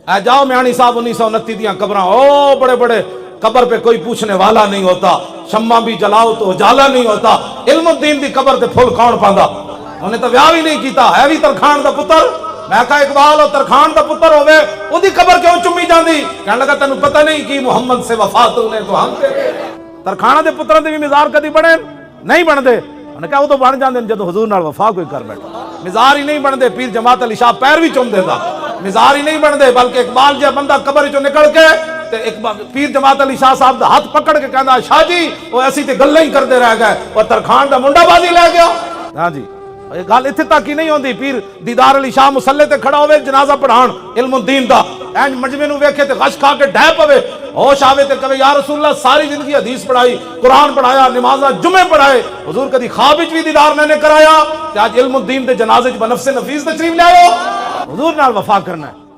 जाओ म्याणी साहब 1929 दियां कबरां, ओ बड़े बड़े कबर पे कोई पूछने वाला नहीं होता, शम्मा भी जलाओ तो उजाला नहीं होता। इल्मुद्दीन दी कबर ते फुल कौन पांदा? उन्हें तो ब्याह भी नहीं किया, है भी तरखान दा पुत्र। मैं कहा इकबाल और तरखान दा पुत्र होवे ओदी कबर क्यों चुम्मी जांदी? कहने लगा तेनू पता नहीं कि मुहम्मद से वफा तूने तो हम तेरे। तरखाना दे पुत्रां दे भी मिजार कदी बने नहीं बनदे। उन्हें कहा वो तो बन जांदे जदों हुजूर नाल वफा कोई कर बैठा। मिजार ही नहीं बनते। पीर जमात अली शाह पैर भी चुम देता, मिजार ही नहीं बनते। बल्कि इकबाल जो बंदा कबर चो निकल के पीर जमात अली शाह साहब दा हाथ पकड़ के कहना शाह जी वो ऐसी ते गल्लां ही करते रह गए और तरखान दा मुंडाबाजी लै गया। हाँ जी, ये गल इत्थे तक ही नहीं होंदी। पीर दीदार अली शाह मुसल्ले ते खड़ा होवे जनाजा पढ़ाण इल्मुद्दीन दा, इंज मजमे नूं वेखे ते गश खा के ढह पवे, होश आवे ते कहे या रसूलल्लाह सारी जिंदगी हदीस पढ़ाई, कुरान पढ़ाया, नमाज़ां जुमे पढ़ाए, हुजूर कदी ख्वाब विच भी दीदार मैंने कराया ते अज इल्मुद्दीन दे जनाजे च बनफ्से नफीस तशरीफ ले आओ। हुजूर नाल वफा करना है।